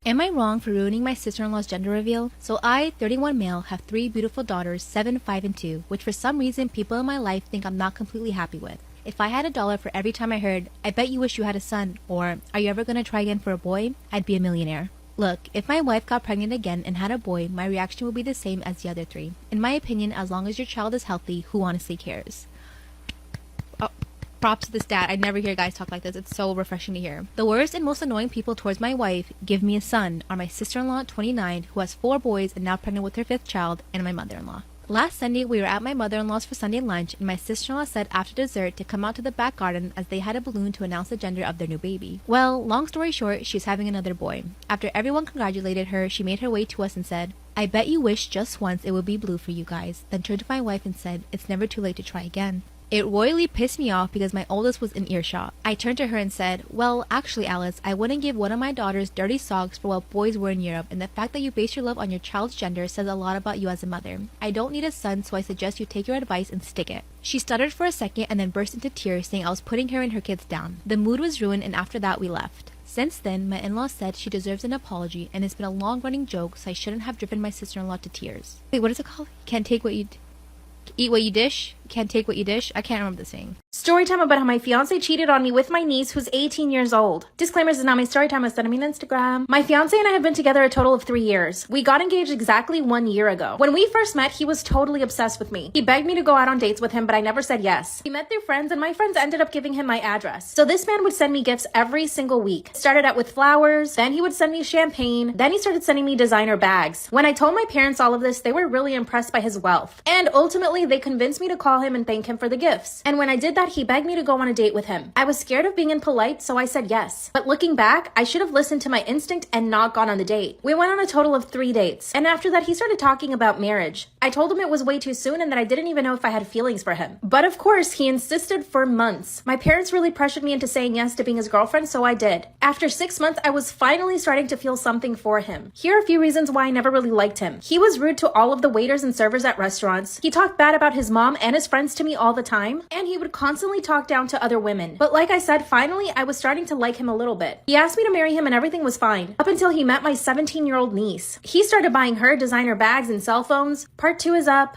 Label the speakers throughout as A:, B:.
A: Am I wrong for ruining my sister-in-law's gender reveal? So I, 31 male, have 3 beautiful daughters, 7, 5, and 2, which for some reason people in my life think I'm not completely happy with. If I had $1 for every time I heard, I bet you wish you had a son, or are you ever gonna try again for a boy, I'd be a millionaire. Look, if my wife got pregnant again and had a boy, my reaction would be the same as the other 3. In my opinion, as long as your child is healthy, who honestly cares? Props to this dad. I never hear guys talk like this. It's so refreshing to hear. The worst and most annoying people towards my wife, give me a son, are my sister-in-law, 29, who has 4 boys and now pregnant with her 5th child, and my mother-in-law. Last Sunday, we were at my mother-in-law's for Sunday lunch, and my sister-in-law said after dessert to come out to the back garden as they had a balloon to announce the gender of their new baby. Well, long story short, she's having another boy. After everyone congratulated her, she made her way to us and said, "I bet you wish just once it would be blue for you guys," then turned to my wife and said, "It's never too late to try again." It royally pissed me off because my oldest was in earshot. I turned to her and said, "Well, actually, Alice, I wouldn't give one of my daughters dirty socks for what boys were in Europe, and the fact that you base your love on your child's gender says a lot about you as a mother. I don't need a son, so I suggest you take your advice and stick it." She stuttered for a second and then burst into tears, saying I was putting her and her kids down. The mood was ruined, and after that, we left. Since then, my in-law said she deserves an apology, and it's been a long-running joke, so I shouldn't have driven my sister-in-law to tears. Wait, what is it called? Can't take what you eat what you dish? Can't take what you dish? I can't remember the saying.
B: Storytime about how my fiance cheated on me with my niece who's 18 years old. Disclaimer, this is not my storytime, I sent me on Instagram. My fiance and I have been together a total of 3 years. We got engaged exactly 1 year ago. When we first met, he was totally obsessed with me. He begged me to go out on dates with him, but I never said yes. We met through friends, and my friends ended up giving him my address. So this man would send me gifts every single week. It started out with flowers, then he would send me champagne, then he started sending me designer bags. When I told my parents all of this, they were really impressed by his wealth. And ultimately, they convinced me to call him and thank him for the gifts. And when I did that, he begged me to go on a date with him. I was scared of being impolite, so I said yes. But looking back, I should have listened to my instinct and not gone on the date. We went on a total of 3 dates. And after that, he started talking about marriage. I told him it was way too soon and that I didn't even know if I had feelings for him. But of course, he insisted for months. My parents really pressured me into saying yes to being his girlfriend, so I did. After 6 months, I was finally starting to feel something for him. Here are a few reasons why I never really liked him. He was rude to all of the waiters and servers at restaurants. He talked bad about his mom and his friends to me all the time, and he would constantly talk down to other women. But like I said, finally, I was starting to like him a little bit. He asked me to marry him and everything was fine, up until he met my 17-year-old niece. He started buying her designer bags and cell phones. Part 2 is up.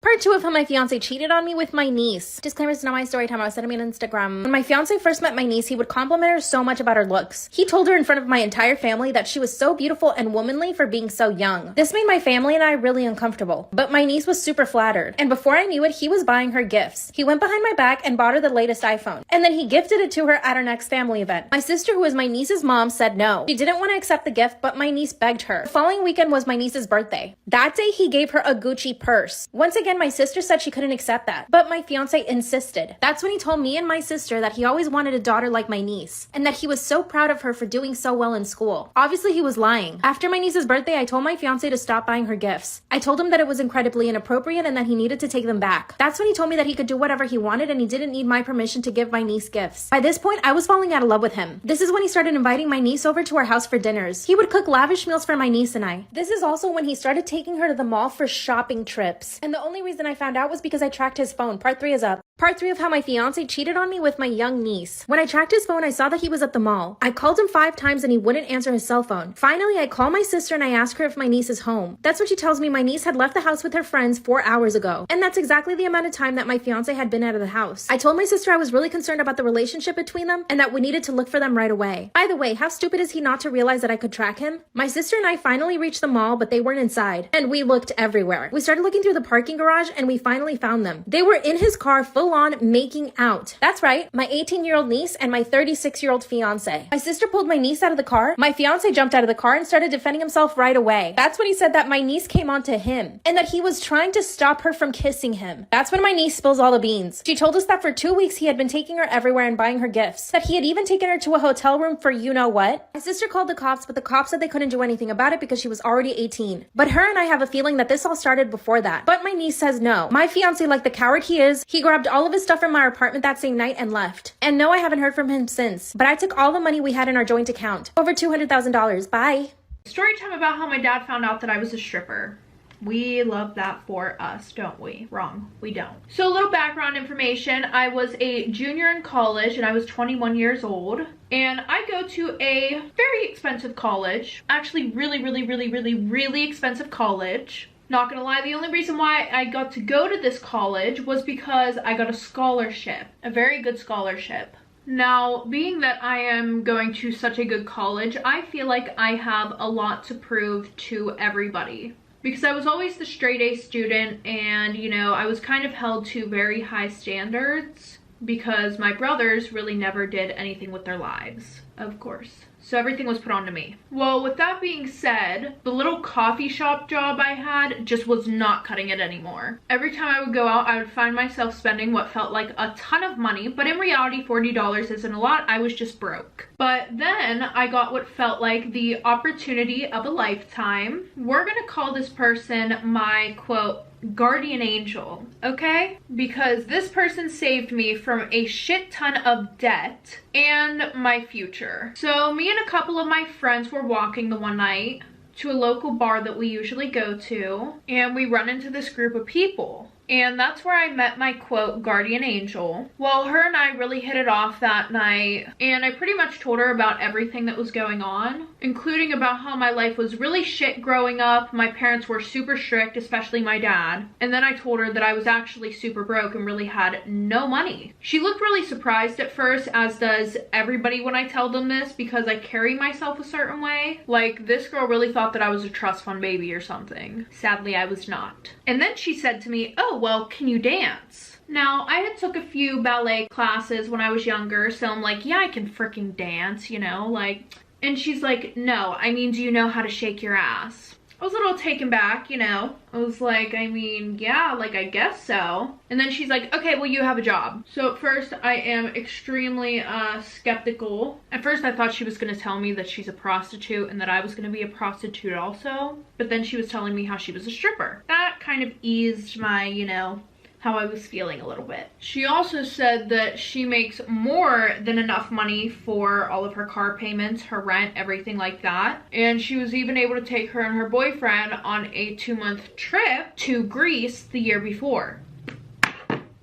B: Part 2 of how my fiance cheated on me with my niece. Disclaimer, it's not my story time. I was sending me on Instagram. When my fiance first met my niece, he would compliment her so much about her looks. He told her in front of my entire family that she was so beautiful and womanly for being so young. This made my family and I really uncomfortable. But my niece was super flattered. And before I knew it, he was buying her gifts. He went behind my back and bought her the latest iPhone. And then he gifted it to her at our next family event. My sister, who is my niece's mom, said no. She didn't want to accept the gift, but my niece begged her. The following weekend was my niece's birthday. That day, he gave her a Gucci purse. Once again, my sister said she couldn't accept that, but my fiance insisted. That's when he told me and my sister that he always wanted a daughter like my niece, and that he was so proud of her for doing so well in school. Obviously, he was lying. After my niece's birthday, I told my fiance to stop buying her gifts. I told him that it was incredibly inappropriate and that he needed to take them back. That's when he told me that he could do whatever he wanted and he didn't need my permission to give my niece gifts. By this point, I was falling out of love with him. This is when he started inviting my niece over to our house for dinners. He would cook lavish meals for my niece and I. This is also when he started taking her to the mall for shopping trips. And the only reason I found out was because I tracked his phone. Part 3 is up. Part 3 of how my fiance cheated on me with my young niece. When I tracked his phone, I saw that he was at the mall. I called him 5 times and he wouldn't answer his cell phone. Finally, I call my sister and I ask her if my niece is home. That's when she tells me my niece had left the house with her friends 4 hours ago. And that's exactly the amount of time that my fiance had been out of the house. I told my sister I was really concerned about the relationship between them and that we needed to look for them right away. By the way, how stupid is he not to realize that I could track him? My sister and I finally reached the mall, but they weren't inside. And we looked everywhere. We started looking through the parking garage and we finally found them. They were in his car full on making out. That's right, my 18-year-old niece and my 36-year-old fiance. My sister pulled my niece out of the car. My fiance jumped out of the car and started defending himself right away. That's when he said that my niece came on to him and that he was trying to stop her from kissing him. That's when my niece spills all the beans. She told us that for 2 weeks he had been taking her everywhere and buying her gifts, that he had even taken her to a hotel room for you know what. My sister called the cops, but the cops said they couldn't do anything about it because she was already 18. But her and I have a feeling that this all started before that. But my niece says no. My fiance, like the coward he is, he grabbed all of his stuff from my apartment that same night and left. And no, I haven't heard from him since. But I took all the money we had in our joint account. Over $200,000. Bye.
C: Story time about how my dad found out that I was a stripper. We love that for us, don't we? Wrong, we don't. So a little background information. I was a junior in college and I was 21 years old. And I go to a very expensive college. Actually, really expensive college. Not gonna lie, the only reason why I got to go to this college was because I got a scholarship. A very good scholarship. Now, being that I am going to such a good college, I feel like I have a lot to prove to everybody. Because I was always the straight A student and, you know, I was kind of held to very high standards because my brothers really never did anything with their lives, of course. So everything was put on to me. Well, with that being said, the little coffee shop job I had just was not cutting it anymore. Every time I would go out, I would find myself spending what felt like a ton of money, but in reality, $40 isn't a lot. I was just broke. But then I got what felt like the opportunity of a lifetime. We're gonna call this person my, quote, guardian angel, okay? Because this person saved me from a shit ton of debt and my future. So me and a couple of my friends were walking the one night to a local bar that we usually go to, and we run into this group of people. And that's where I met my, quote, guardian angel. Well, her and I really hit it off that night, and I pretty much told her about everything that was going on, including about how my life was really shit growing up. My parents were super strict, especially my dad. And then I told her that I was actually super broke and really had no money. She looked really surprised at first, as does everybody when I tell them this, because I carry myself a certain way. Like, this girl really thought that I was a trust fund baby or something. Sadly, I was not. And then she said to me, "Oh, well, can you dance?" Now, I had took a few ballet classes when I was younger, so I'm like, yeah, I can freaking dance, you know, like, and she's like, "No, I mean, do you know how to shake your ass?" I was a little taken back, you know. I was like, I mean, yeah, like, I guess so. And then she's like, "Okay, well, you have a job." So at first, I am extremely skeptical. At first, I thought she was gonna tell me that she's a prostitute and that I was gonna be a prostitute also. But then she was telling me how she was a stripper. That kind of eased my, you know, how I was feeling a little bit. She also said that she makes more than enough money for all of her car payments, her rent, everything like that. And she was even able to take her and her boyfriend on a 2-month trip to Greece the year before.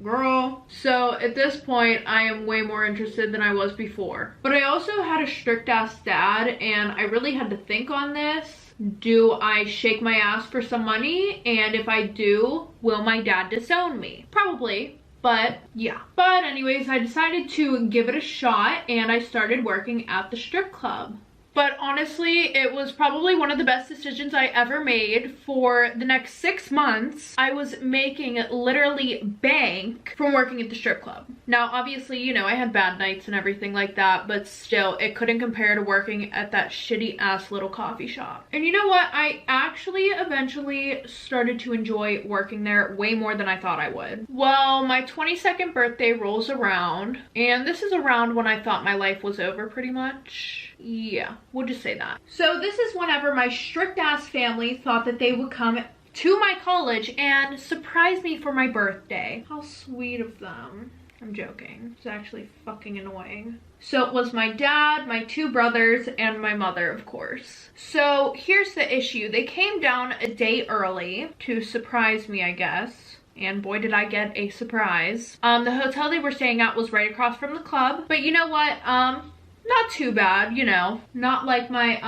C: Girl. So at this point, I am way more interested than I was before. But I also had a strict ass dad, and I really had to think on this. Do I shake my ass for some money? And if I do, will my dad disown me? Probably, but yeah. But anyways, I decided to give it a shot, and I started working at the strip club. But honestly, it was probably one of the best decisions I ever made. For the next 6 months, I was making literally bank from working at the strip club. Now, obviously, you know, I had bad nights and everything like that, but still, it couldn't compare to working at that shitty ass little coffee shop. And you know what? I actually eventually started to enjoy working there way more than I thought I would. Well, my 22nd birthday rolls around, and this is around when I thought my life was over pretty much. Yeah, we'll just say that. So this is whenever my strict ass family thought that they would come to my college and surprise me for my birthday. How sweet of them. I'm joking. It's actually fucking annoying. So it was my dad, my 2 brothers, and my mother, of course. So here's the issue. They came down a day early to surprise me, I guess. And boy, did I get a surprise. The hotel they were staying at was right across from the club. But you know what? Not too bad, you know. Not like my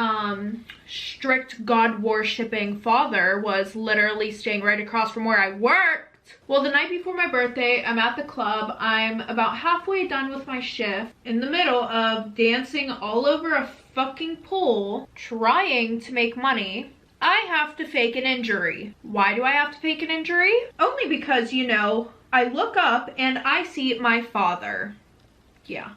C: strict God-worshipping father was literally staying right across from where I worked. Well, the night before my birthday, I'm at the club. I'm about halfway done with my shift, in the middle of dancing all over a fucking pool, trying to make money. I have to fake an injury. Why do I have to fake an injury? Only because, you know, I look up and I see my father. Yeah,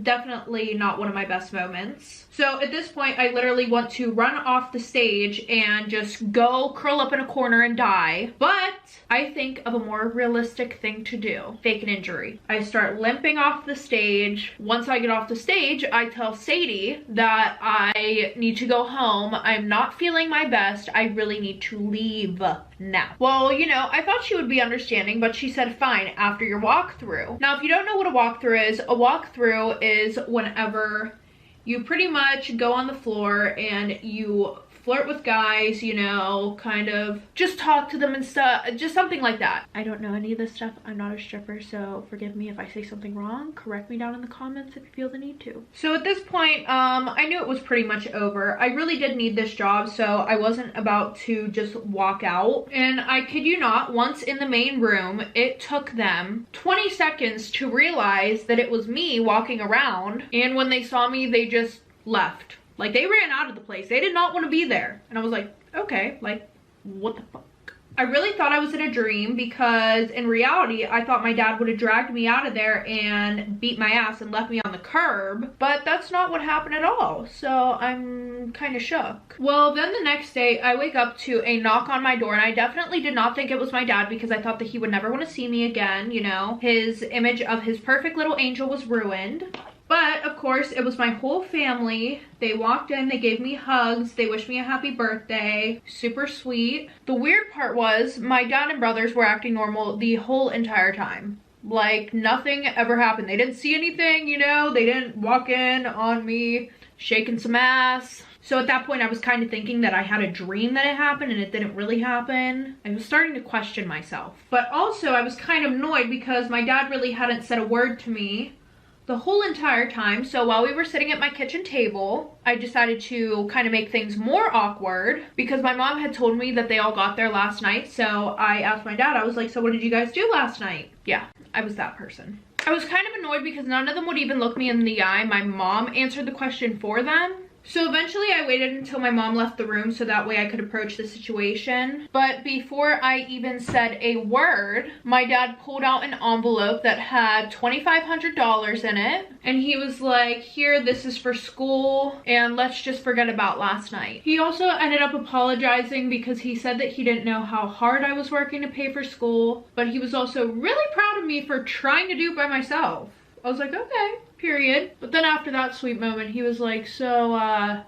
C: definitely not one of my best moments. So at this point, I literally want to run off the stage and just go curl up in a corner and die. But I think of a more realistic thing to do. Fake an injury. I start limping off the stage. Once I get off the stage, I tell Sadie that I need to go home. I'm not feeling my best. I really need to leave now. Well, you know, I thought she would be understanding, but she said, fine, after your walkthrough. Now, if you don't know what a walkthrough is whenever you pretty much go on the floor and you flirt with guys, you know, kind of just talk to them and stuff, just something like that. I don't know any of this stuff. I'm not a stripper, so forgive me if I say something wrong. Correct me down in the comments if you feel the need to. So at this point, I knew it was pretty much over. I really did need this job, so I wasn't about to just walk out. And I kid you not, once in the main room, it took them 20 seconds to realize that it was me walking around. And when they saw me, they just left. Like, they ran out of the place. They did not want to be there. And I was like, okay, like, what the fuck? I really thought I was in a dream, because in reality, I thought my dad would have dragged me out of there and beat my ass and left me on the curb, but that's not what happened at all. So I'm kind of shook. Well, then the next day I wake up to a knock on my door, and I definitely did not think it was my dad, because I thought that he would never want to see me again. You know, his image of his perfect little angel was ruined. But of course, it was my whole family. They walked in, they gave me hugs, they wished me a happy birthday. Super sweet. The weird part was my dad and brothers were acting normal the whole entire time. Like, nothing ever happened. They didn't see anything, you know? They didn't walk in on me shaking some ass. So at that point, I was kind of thinking that I had a dream that it happened and it didn't really happen. I was starting to question myself. But also, I was kind of annoyed because my dad really hadn't said a word to me the whole entire time. So while we were sitting at my kitchen table, I decided to kind of make things more awkward, because my mom had told me that they all got there last night. So I asked my dad, I was like, so what did you guys do last night? Yeah, I was that person. I was kind of annoyed because none of them would even look me in the eye. My mom answered the question for them. So eventually I waited until my mom left the room so that way I could approach the situation. But before I even said a word, my dad pulled out an envelope that had $2,500 in it. And he was like, here, this is for school, and let's just forget about last night. He also ended up apologizing because he said that he didn't know how hard I was working to pay for school, but he was also really proud of me for trying to do it by myself. I was like, okay, period. But then after that sweet moment, he was like, so,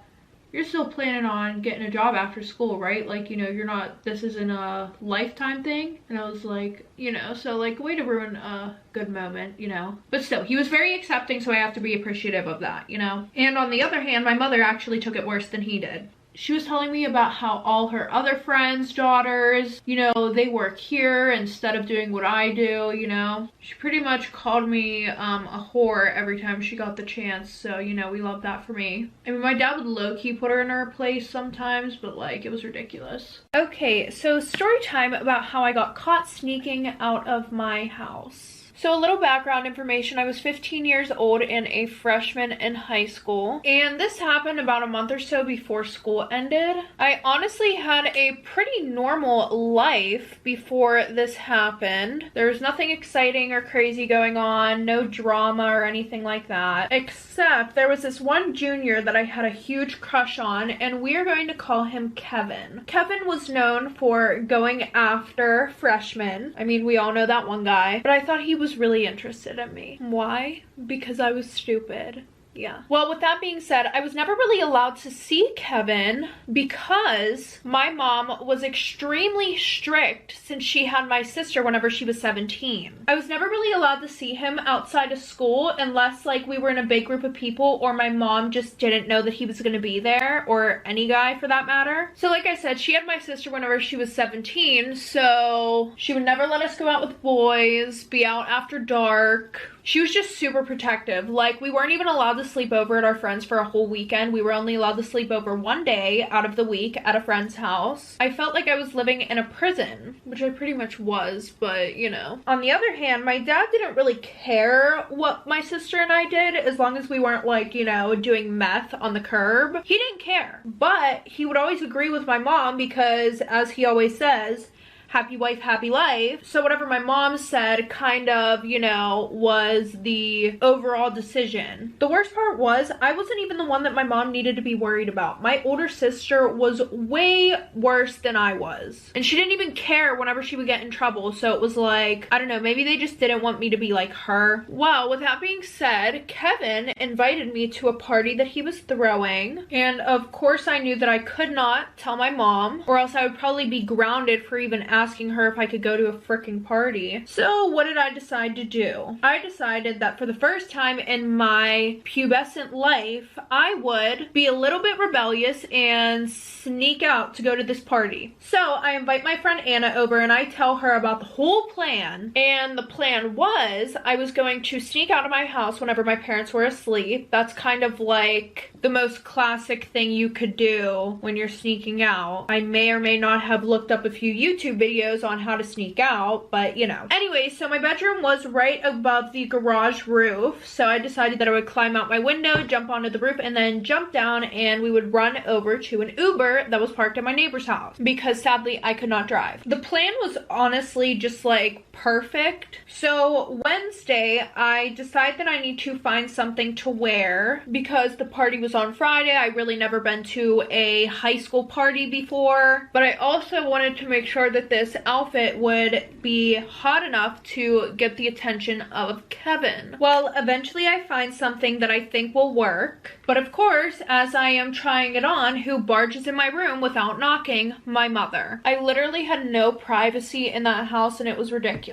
C: you're still planning on getting a job after school, right? Like, you know, you're not, this isn't a lifetime thing. And I was like, you know, so like, way to ruin a good moment, you know. But still, he was very accepting, so I have to be appreciative of that, you know. And on the other hand, my mother actually took it worse than he did. She was telling me about how all her other friends' daughters, you know, they work here instead of doing what I do, you know. She pretty much called me a whore every time she got the chance, so, you know, we love that for me. I mean, my dad would low-key put her in her place sometimes, but, like, it was ridiculous. Okay, so story time about how I got caught sneaking out of my house. So a little background information, I was 15 years old and a freshman in high school, and this happened about a month or so before school ended. I honestly had a pretty normal life before this happened. There was nothing exciting or crazy going on, no drama or anything like that, except there was this one junior that I had a huge crush on, and we are going to call him Kevin. Kevin was known for going after freshmen. I mean, we all know that one guy, but I thought he was really interested in me. Why? Because I was stupid. Yeah. Well, with that being said, I was never really allowed to see Kevin because my mom was extremely strict since she had my sister whenever she was 17. I was never really allowed to see him outside of school unless like we were in a big group of people or my mom just didn't know that he was going to be there, or any guy for that matter. So like I said, she had my sister whenever she was 17, so she would never let us go out with boys, be out after dark. She was just super protective. Like, we weren't even allowed to sleep over at our friends for a whole weekend. We were only allowed to sleep over one day out of the week at a friend's house. I felt like I was living in a prison, which I pretty much was, but you know. On the other hand, my dad didn't really care what my sister and I did as long as we weren't like, you know, doing meth on the curb. He didn't care, but he would always agree with my mom because, as he always says, happy wife, happy life. So whatever my mom said kind of, you know, was the overall decision. The worst part was I wasn't even the one that my mom needed to be worried about. My older sister was way worse than I was. And she didn't even care whenever she would get in trouble. So it was like, I don't know, maybe they just didn't want me to be like her. Well, with that being said, Kevin invited me to a party that he was throwing. And of course I knew that I could not tell my mom, or else I would probably be grounded for even asking her if I could go to a freaking party. So what did I decide to do? I decided that for the first time in my pubescent life, I would be a little bit rebellious and sneak out to go to this party. So I invite my friend Anna over and I tell her about the whole plan. And the plan was I was going to sneak out of my house whenever my parents were asleep. That's kind of like the most classic thing you could do when you're sneaking out. I may or may not have looked up a few YouTube videos on how to sneak out, but you know. Anyway, so my bedroom was right above the garage roof, so I decided that I would climb out my window, jump onto the roof, and then jump down, and we would run over to an Uber that was parked at my neighbor's house, because sadly I could not drive. The plan was honestly just like perfect. So Wednesday, I decide that I need to find something to wear because the party was on Friday. I really never been to a high school party before, but I also wanted to make sure that this outfit would be hot enough to get the attention of Kevin. Well, eventually I find something that I think will work, but of course, as I am trying it on, who barges in my room without knocking? My mother. I literally had no privacy in that house and it was ridiculous.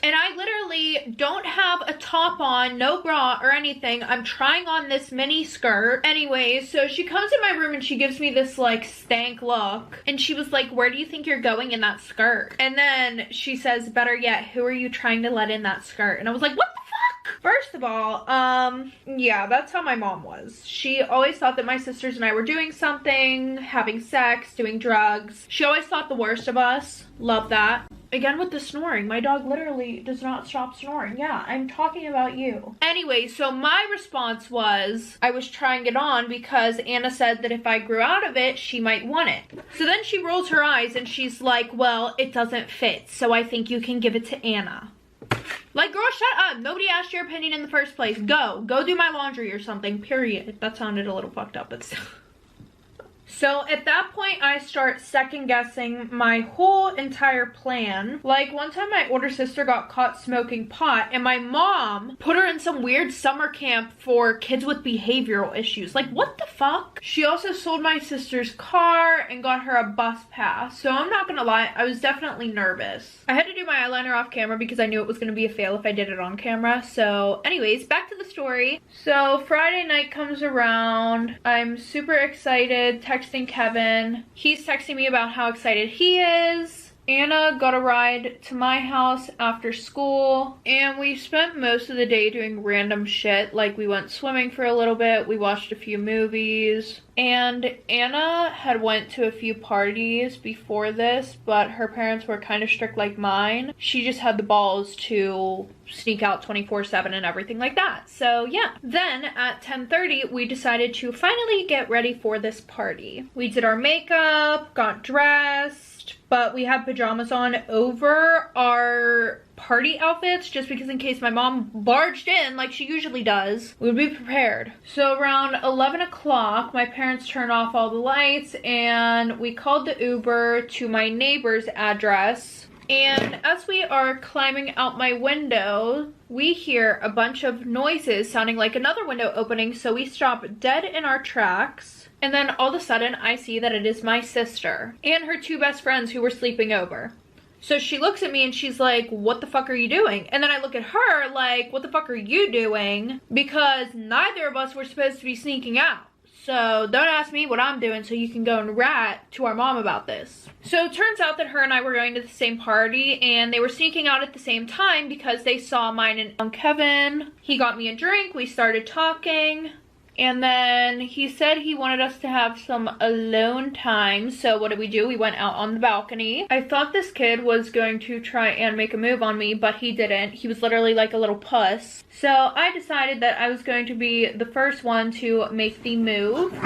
C: And I literally don't have a top on, no bra or anything. I'm trying on this mini skirt. Anyway, so she comes in my room and she gives me this like stank look. And she was like, where do you think you're going in that skirt? And then she says, better yet, who are you trying to let in that skirt? And I was like, what the fuck? First of all, yeah, that's how my mom was. She always thought that my sisters and I were doing something, having sex, doing drugs. She always thought the worst of us. Love that. Again with the snoring. My dog literally does not stop snoring. Yeah, I'm talking about you. Anyway, so my response was I was trying it on because Anna said that if I grew out of it, she might want it. So then she rolls her eyes and she's like, well, it doesn't fit, so I think you can give it to Anna. Like, girl, shut up. Nobody asked your opinion in the first place. Go do my laundry or something, period. That sounded a little fucked up, but still. So at that point, I start second guessing my whole entire plan. Like one time my older sister got caught smoking pot and my mom put her in some weird summer camp for kids with behavioral issues. Like what the fuck? She also sold my sister's car and got her a bus pass. So I'm not gonna lie, I was definitely nervous. I had to do my eyeliner off camera because I knew it was gonna be a fail if I did it on camera. So anyways, back to the story. So Friday night comes around. I'm super excited, texting Kevin. He's texting me about how excited he is. Anna got a ride to my house after school and we spent most of the day doing random shit. Like we went swimming for a little bit, we watched a few movies, and Anna had went to a few parties before this, but her parents were kind of strict like mine. She just had the balls to sneak out 24/7 and everything like that. So yeah. Then at 10:30 we decided to finally get ready for this party. We did our makeup, got dressed, but we had pajamas on over our party outfits just because in case my mom barged in like she usually does, we would be prepared. So around 11 o'clock, my parents turned off all the lights and we called the Uber to my neighbor's address. And as we are climbing out my window, we hear a bunch of noises sounding like another window opening, so we stop dead in our tracks. And then all of a sudden, I see that it is my sister and her two best friends who were sleeping over. So she looks at me and she's like, what the fuck are you doing? And then I look at her like, what the fuck are you doing? Because neither of us were supposed to be sneaking out. So don't ask me what I'm doing so you can go and rat to our mom about this. So it turns out that her and I were going to the same party and they were sneaking out at the same time because they saw mine and Kevin. He got me a drink, we started talking. And then he said he wanted us to have some alone time. So what did we do? We went out on the balcony. I thought this kid was going to try and make a move on me, but he didn't. He was literally like a little puss. So I decided that I was going to be the first one to make the move.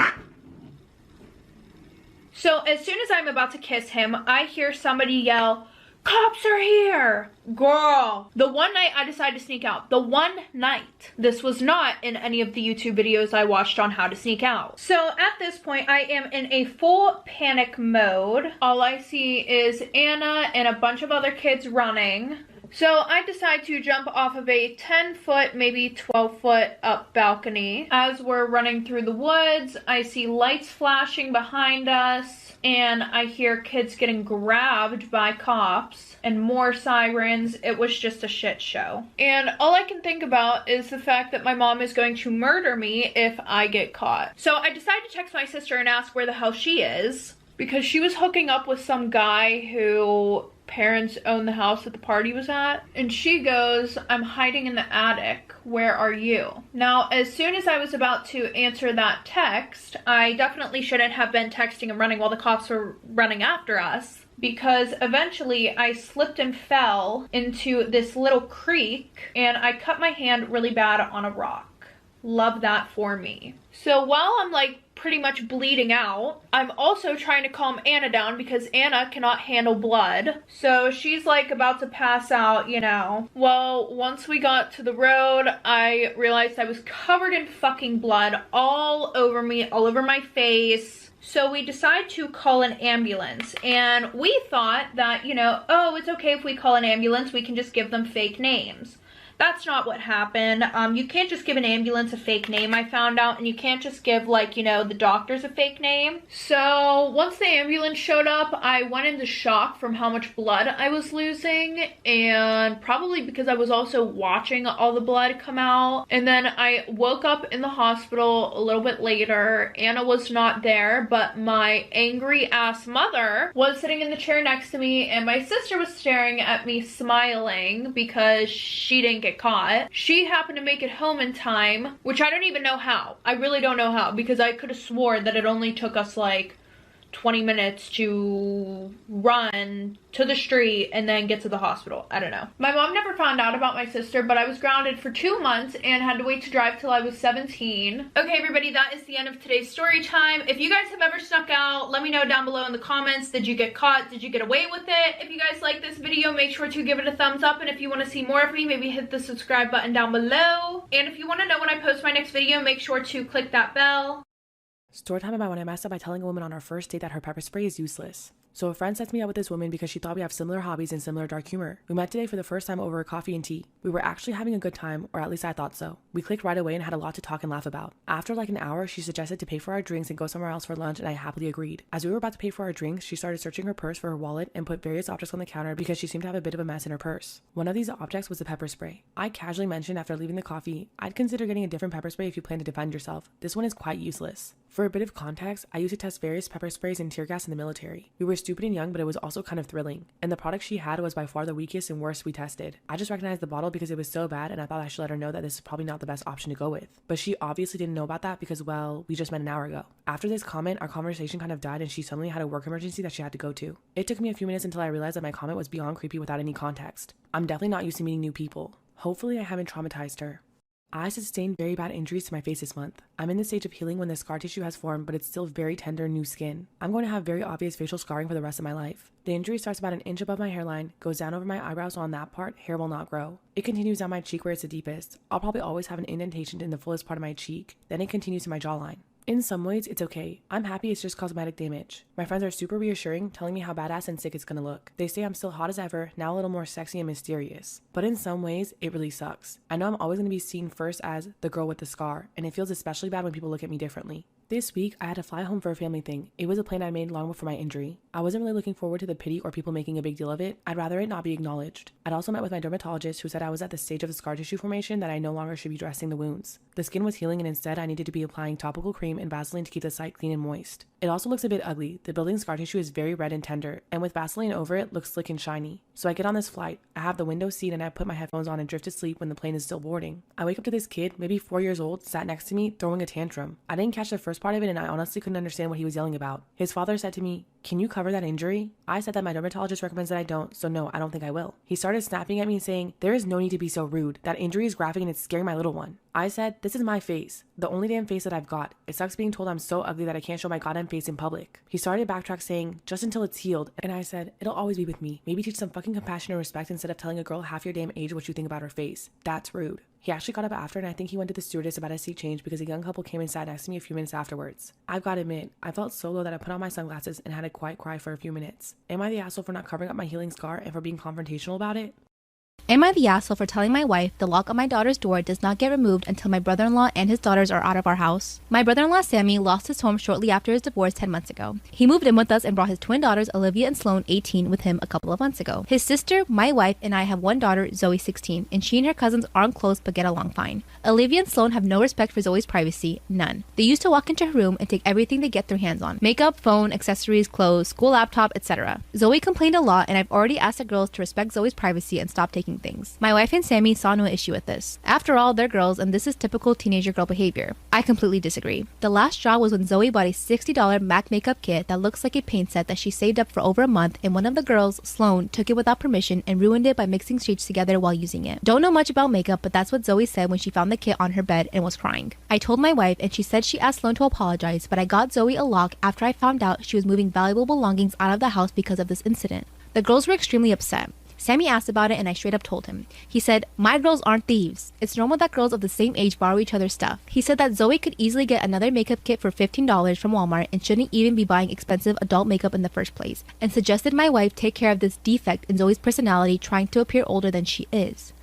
C: So as soon as I'm about to kiss him, I hear somebody yell, "Cops are here!" Girl, the one night I decided to sneak out. The one night. This was not in any of the YouTube videos I watched on how to sneak out. So at this point, I am in a full panic mode. All I see is Anna and a bunch of other kids running. So I decide to jump off of a 10-foot, maybe 12-foot up balcony. As we're running through the woods, I see lights flashing behind us, and I hear kids getting grabbed by cops and more sirens. It was just a shit show. And all I can think about is the fact that my mom is going to murder me if I get caught. So I decide to text my sister and ask where the hell she is, because she was hooking up with some guy who parents own the house that the party was at. And she goes, "I'm hiding in the attic. Where are you?" Now, as soon as I was about to answer that text, I definitely shouldn't have been texting and running while the cops were running after us, because eventually I slipped and fell into this little creek and I cut my hand really bad on a rock. Love that for me. So while I'm like pretty much bleeding out, I'm also trying to calm Anna down because Anna cannot handle blood. So she's like about to pass out, you know. Well, once we got to the road, I realized I was covered in fucking blood all over me, all over my face. So we decide to call an ambulance, and we thought that, you know, oh, it's okay if we call an ambulance, we can just give them fake names. That's not what happened. You can't just give an ambulance a fake name, I found out, and you can't just give, like, you know, the doctors a fake name. So once the ambulance showed up, I went into shock from how much blood I was losing, and probably because I was also watching all the blood come out. And then I woke up in the hospital a little bit later. Anna was not there, but my angry ass mother was sitting in the chair next to me, and my sister was staring at me smiling because she didn't get caught. She happened to make it home in time, which I don't even know how. I really don't know how, because I could have swore that it only took us like 20 minutes to run to the street and then get to the hospital. I don't know. My mom never found out about my sister, but I was grounded for 2 months and had to wait to drive till I was 17. Okay, everybody, that is the end of today's story time. If you guys have ever snuck out, let me know down below in the comments. Did you get caught? Did you get away with it? If you guys like this video, make sure to give it a thumbs up, and if you want to see more of me, maybe hit the subscribe button down below. And if you want to know when I post my next video, make sure to click that bell.
D: Story time about when I messed up by telling a woman on our first date that her pepper spray is useless. So a friend sets me up with this woman because she thought we have similar hobbies and similar dark humor. We met today for the first time over a coffee and tea. We were actually having a good time, or at least I thought so. We clicked right away and had a lot to talk and laugh about. After like an hour, she suggested to pay for our drinks and go somewhere else for lunch, and I happily agreed. As we were about to pay for our drinks, she started searching her purse for her wallet and put various objects on the counter because she seemed to have a bit of a mess in her purse. One of these objects was the pepper spray. I casually mentioned after leaving the coffee, I'd consider getting a different pepper spray if you plan to defend yourself. This one is quite useless. For a bit of context, I used to test various pepper sprays and tear gas in the military. We were stupid and young, but it was also kind of thrilling. And the product she had was by far the weakest and worst we tested. I just recognized the bottle because it was so bad, and I thought I should let her know that this is probably not the best option to go with. But she obviously didn't know about that because, well, we just met an hour ago. After this comment, our conversation kind of died, and she suddenly had a work emergency that she had to go to. It took me a few minutes until I realized that my comment was beyond creepy without any context. I'm definitely not used to meeting new people. Hopefully I haven't traumatized her. I sustained very bad injuries to my face this month. I'm in the stage of healing when the scar tissue has formed, but it's still very tender new skin. I'm going to have very obvious facial scarring for the rest of my life. The injury starts about an inch above my hairline, goes down over my eyebrows, so on that part, hair will not grow. It continues down my cheek where it's the deepest. I'll probably always have an indentation in the fullest part of my cheek. Then it continues to my jawline. In some ways, it's okay. I'm happy it's just cosmetic damage. My friends are super reassuring, telling me how badass and sick it's gonna look. They say I'm still hot as ever, now a little more sexy and mysterious. But in some ways, it really sucks. I know I'm always gonna be seen first as the girl with the scar, and it feels especially bad when people look at me differently. This week, I had to fly home for a family thing. It was a plan I made long before my injury. I wasn't really looking forward to the pity or people making a big deal of it. I'd rather it not be acknowledged. I'd also met with my dermatologist who said I was at the stage of the scar tissue formation that I no longer should be dressing the wounds. The skin was healing and instead I needed to be applying topical cream and Vaseline to keep the site clean and moist. It also looks a bit ugly. The building scar tissue is very red and tender, and with Vaseline over it, looks slick and shiny. So I get on this flight. I have the window seat and I put my headphones on and drift to sleep when the plane is still boarding. I wake up to this kid, maybe 4 years old, sat next to me, throwing a tantrum. I didn't catch the first part of it and I honestly couldn't understand what he was yelling about. His father said to me, "Can you cover that injury?" I said that my dermatologist recommends that I don't, so no, I don't think I will. He started snapping at me saying, "There is no need to be so rude. That injury is graphic and it's scaring my little one." I said, "This is my face. The only damn face that I've got. It sucks being told I'm so ugly that I can't show my goddamn face in public." He started to backtrack saying, "Just until it's healed." And I said, "It'll always be with me. Maybe teach some fucking compassion and respect instead of telling a girl half your damn age what you think about her face. That's rude." He actually got up after and I think he went to the stewardess about his seat change because a young couple came and sat next to me a few minutes afterwards. I've got to admit, I felt so low that I put on my sunglasses and had a quiet cry for a few minutes. Am I the asshole for not covering up my healing scar and for being confrontational about it?
A: Am I the asshole for telling my wife the lock on my daughter's door does not get removed until my brother-in-law and his daughters are out of our house? My brother-in-law Sammy lost his home shortly after his divorce 10 months ago. He moved in with us and brought his twin daughters Olivia and Sloane 18 with him a couple of months ago. His sister, my wife, and I have one daughter, Zoe 16, and she and her cousins aren't close but get along fine. Olivia and Sloane have no respect for Zoe's privacy, none. They used to walk into her room and take everything they get their hands on. Makeup, phone, accessories, clothes, school laptop, etc. Zoe complained a lot and I've already asked the girls to respect Zoe's privacy and stop taking things. My wife and Sammy saw no issue with this. After all, they're girls and this is typical teenager girl behavior. I completely disagree. The last straw was when Zoe bought a $60 MAC makeup kit that looks like a paint set that she saved up for over a month, and one of the girls, Sloane, took it without permission and ruined it by mixing shades together while using it. Don't know much about makeup, but that's what Zoe said when she found the kit on her bed and was crying. I told my wife and she said she asked Sloane to apologize, but I got Zoe a lock after I found out she was moving valuable belongings out of the house because of this incident. The girls were extremely upset. Sammy asked about it and I straight up told him. He said, "My girls aren't thieves. It's normal that girls of the same age borrow each other's stuff." He said that Zoe could easily get another makeup kit for $15 from Walmart and shouldn't even be buying expensive adult makeup in the first place, and suggested my wife take care of this defect in Zoe's personality, trying to appear older than she is.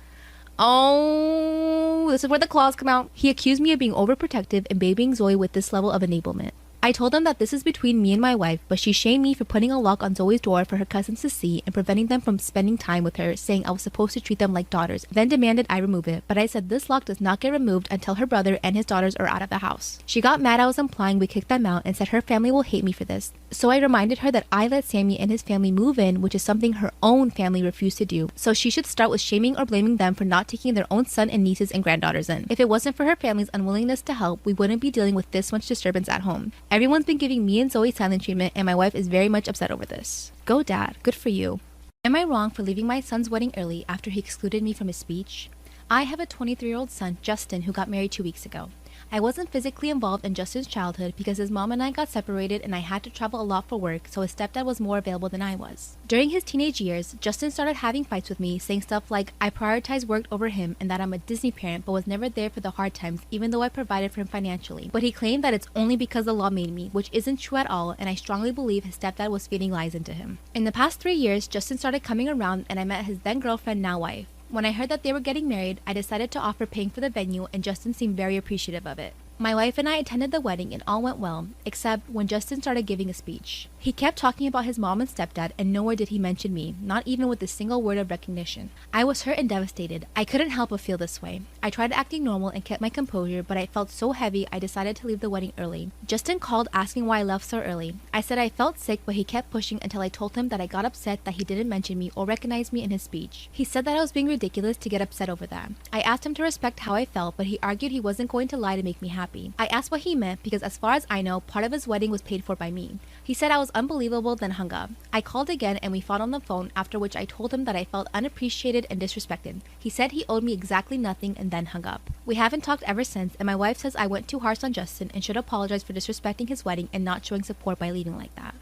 A: Oh, this is where the claws come out. He accused me of being overprotective and babying Zoe with this level of enablement. I told him that this is between me and my wife, but she shamed me for putting a lock on Zoe's door for her cousins to see and preventing them from spending time with her, saying I was supposed to treat them like daughters, then demanded I remove it, but I said this lock does not get removed until her brother and his daughters are out of the house. She got mad I was implying we kicked them out and said her family will hate me for this. So I reminded her that I let Sammy and his family move in, which is something her own family refused to do, so she should start with shaming or blaming them for not taking their own son and nieces and granddaughters in. If it wasn't for her family's unwillingness to help, we wouldn't be dealing with this much disturbance at home. Everyone's been giving me and Zoe silent treatment, and my wife is very much upset over this. Go dad, good for you. Am I wrong for leaving my son's wedding early after he excluded me from his speech? I have a 23-year-old son, Justin, who got married 2 weeks ago. I wasn't physically involved in Justin's childhood because his mom and I got separated and I had to travel a lot for work, so his stepdad was more available than I was. During his teenage years, Justin started having fights with me, saying stuff like I prioritize work over him and that I'm a Disney parent but was never there for the hard times even though I provided for him financially. But he claimed that it's only because the law made me, which isn't true at all, and I strongly believe his stepdad was feeding lies into him. In the past 3 years, Justin started coming around and I met his then girlfriend, now wife. When I heard that they were getting married, I decided to offer paying for the venue and Justin seemed very appreciative of it. My wife and I attended the wedding and all went well, except when Justin started giving a speech. He kept talking about his mom and stepdad and nowhere did he mention me, not even with a single word of recognition. I was hurt and devastated. I couldn't help but feel this way. I tried acting normal and kept my composure, but I felt so heavy I decided to leave the wedding early. Justin called asking why I left so early. I said I felt sick, but he kept pushing until I told him that I got upset that he didn't mention me or recognize me in his speech. He said that I was being ridiculous to get upset over that. I asked him to respect how I felt, but he argued he wasn't going to lie to make me happy. I asked what he meant because as far as I know, part of his wedding was paid for by me. He said I was unbelievable, then hung up. I called again and we fought on the phone, after which I told him that I felt unappreciated and disrespected. He said he owed me exactly nothing and then hung up. We haven't talked ever since, and my wife says I went too harsh on Justin and should apologize for disrespecting his wedding and not showing support by leaving like that.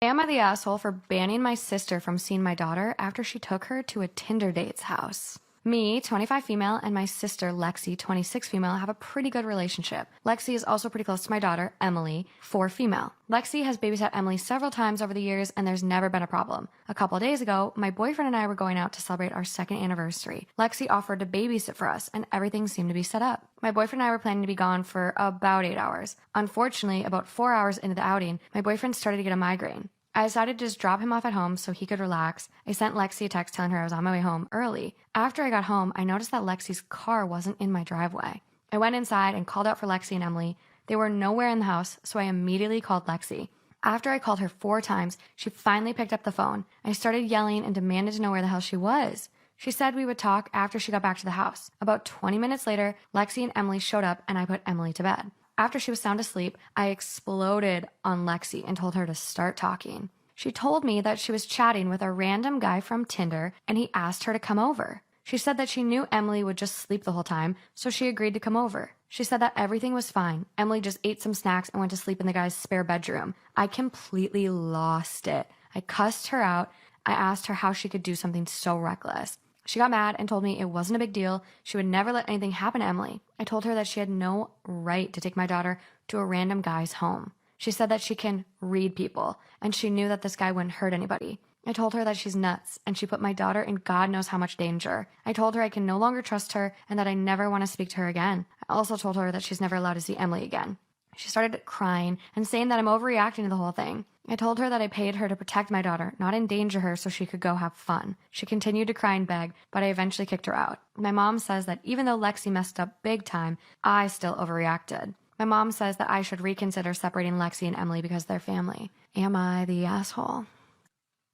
E: Am I the asshole for banning my sister from seeing my daughter after she took her to a Tinder date's house? Me, 25 female, and my sister, Lexi, 26 female, have a pretty good relationship. Lexi is also pretty close to my daughter, Emily, 4 female. Lexi has babysat Emily several times over the years, and there's never been a problem. A couple of days ago, my boyfriend and I were going out to celebrate our 2nd anniversary. Lexi offered to babysit for us, and everything seemed to be set up. My boyfriend and I were planning to be gone for about 8 hours. Unfortunately, about 4 hours into the outing, my boyfriend started to get a migraine. I decided to just drop him off at home so he could relax. I sent Lexi a text telling her I was on my way home early. After I got home, I noticed that Lexi's car wasn't in my driveway. I went inside and called out for Lexi and Emily. They were nowhere in the house, so I immediately called Lexi. After I called her 4 times, she finally picked up the phone. I started yelling and demanded to know where the hell she was. She said we would talk after she got back to the house. About 20 minutes later, Lexi and Emily showed up and I put Emily to bed. After she was sound asleep, I exploded on Lexi and told her to start talking. She told me that she was chatting with a random guy from Tinder and he asked her to come over. She said that she knew Emily would just sleep the whole time, so she agreed to come over. She said that everything was fine. Emily just ate some snacks and went to sleep in the guy's spare bedroom. I completely lost it. I cussed her out. I asked her how she could do something so reckless. She got mad and told me it wasn't a big deal. She would never let anything happen to Emily. I told her that she had no right to take my daughter to a random guy's home. She said that she can read people, and she knew that this guy wouldn't hurt anybody. I told her that she's nuts and she put my daughter in God knows how much danger. I told her I can no longer trust her and that I never want to speak to her again. I also told her that she's never allowed to see Emily again. She started crying and saying that I'm overreacting to the whole thing. I told her that I paid her to protect my daughter, not endanger her so she could go have fun. She continued to cry and beg, but I eventually kicked her out. My mom says that even though Lexi messed up big time, I still overreacted. My mom says that I should reconsider separating Lexi and Emily because they're family. Am I the asshole?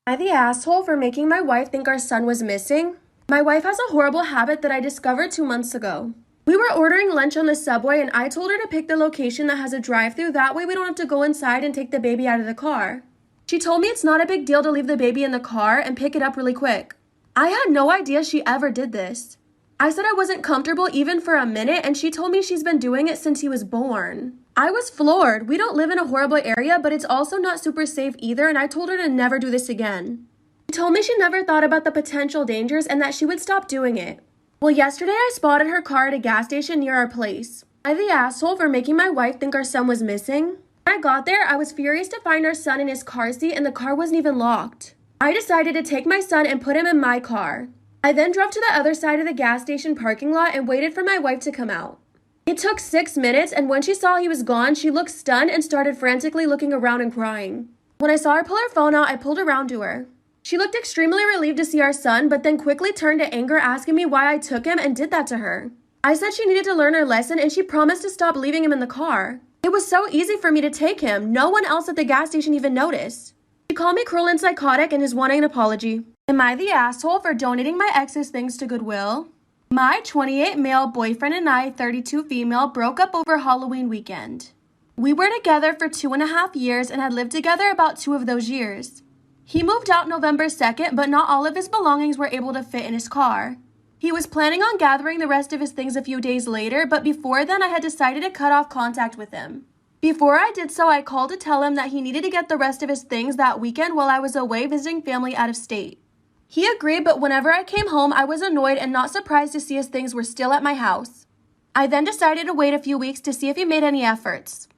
F: Am I the asshole for making my wife think our son was missing? My wife has a horrible habit that I discovered 2 months ago. We were ordering lunch on the subway and I told her to pick the location that has a drive-thru. That way we don't have to go inside and take the baby out of the car. She told me it's not a big deal to leave the baby in the car and pick it up really quick. I had no idea she ever did this. I said I wasn't comfortable even for a minute and she told me she's been doing it since he was born. I was floored. We don't live in a horrible area, but it's also not super safe either, and I told her to never do this again. She told me she never thought about the potential dangers and that she would stop doing it. Well, yesterday I spotted her car at a gas station near our place. Am I the asshole for making my wife think our son was missing? When I got there, I was furious to find our son in his car seat and the car wasn't even locked. I decided to take my son and put him in my car. I then drove to the other side of the gas station parking lot and waited for my wife to come out. It took 6 minutes, and when she saw he was gone, she looked stunned and started frantically looking around and crying. When I saw her pull her phone out, I pulled around to her. She looked extremely relieved to see our son, but then quickly turned to anger, asking me why I took him and did that to her. I said she needed to learn her lesson, and she promised to stop leaving him in the car. It was so easy for me to take him. No one else at the gas station even noticed. She called me cruel and psychotic and is wanting an apology. Am I the asshole for donating my ex's things to Goodwill? My 28 male boyfriend and I, 32 female, broke up over Halloween weekend. We were together for 2.5 years and had lived together about 2 of those years. He moved out November 2nd, but not all of his belongings were able to fit in his car. He was planning on gathering the rest of his things a few days later, but before then I had decided to cut off contact with him. Before I did so, I called to tell him that he needed to get the rest of his things that weekend while I was away visiting family out of state. He agreed, but whenever I came home, I was annoyed and not surprised to see his things were still at my house. I then decided to wait a few weeks to see if he made any efforts.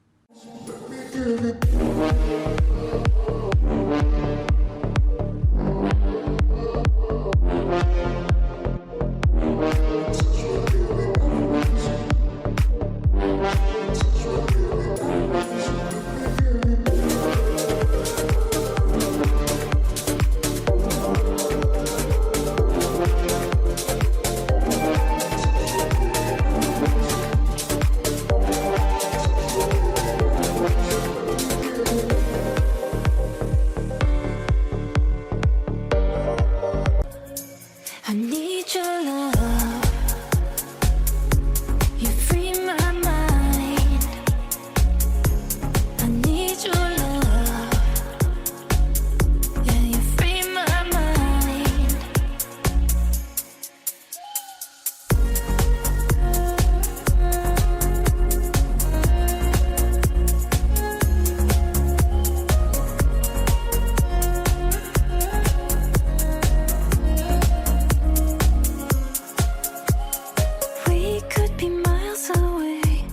G: I need your love. You free my mind. I need your love. Yeah, you free my mind. We could be miles away.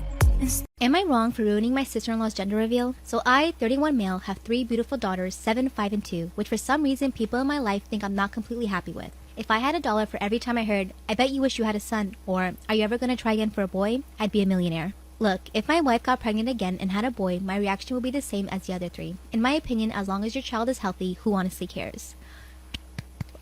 A: Am I wrong for ruining my sister-in-law's gender reveal? So I, 31 male, have 3 beautiful daughters, 7, 5, and 2, which for some reason people in my life think I'm not completely happy with. If I had $1 for every time I heard, I bet you wish you had a son, or are you ever gonna try again for a boy, I'd be a millionaire. Look, if my wife got pregnant again and had a boy, my reaction would be the same as the other 3. In my opinion, as long as your child is healthy, who honestly cares?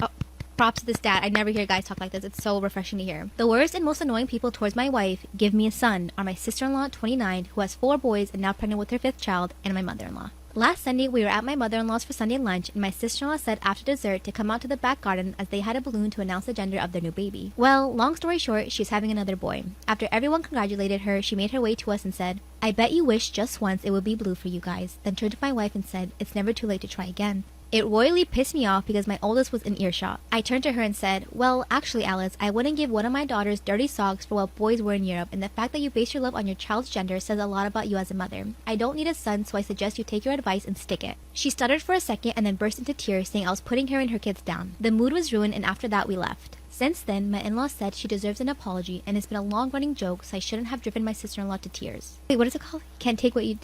A: Oh, props to this dad. I never hear guys talk like this. It's so refreshing to hear. The worst and most annoying people towards my wife, give me a son, are my sister-in-law, 29, who has 4 boys and now pregnant with her 5th child, and my mother-in-law. Last Sunday, we were at my mother-in-law's for Sunday lunch, and my sister-in-law said after dessert to come out to the back garden as they had a balloon to announce the gender of their new baby. Well, long story short, she's having another boy. After everyone congratulated her, she made her way to us and said, I bet you wish just once it would be blue for you guys, then turned to my wife and said, it's never too late to try again. It royally pissed me off because my oldest was in earshot. I turned to her and said, well, actually, Alice, I wouldn't give one of my daughters dirty socks for what boys wear in Europe, and the fact that you base your love on your child's gender says a lot about you as a mother. I don't need a son, so I suggest you take your advice and stick it. She stuttered for a second and then burst into tears, saying I was putting her and her kids down. The mood was ruined, and after that, we left. Since then, my in-law said she deserves an apology, and it's been a long-running joke, so I shouldn't have driven my sister-in-law to tears. Wait, what is it called? Can't take what you...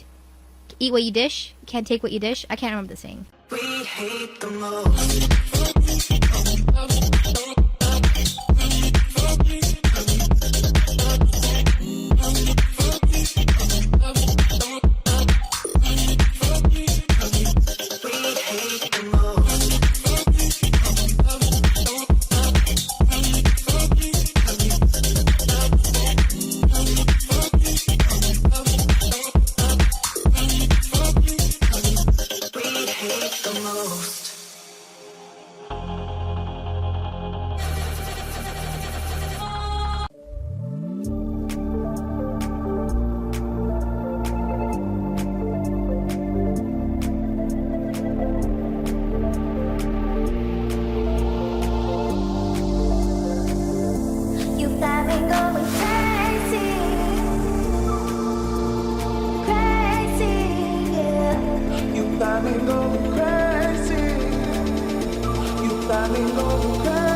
A: Eat what you dish? Can't take what you dish? I can't remember the saying.
G: we hate the most.
H: You got me going crazy, crazy, yeah.
I: You got me going crazy. You got me going crazy.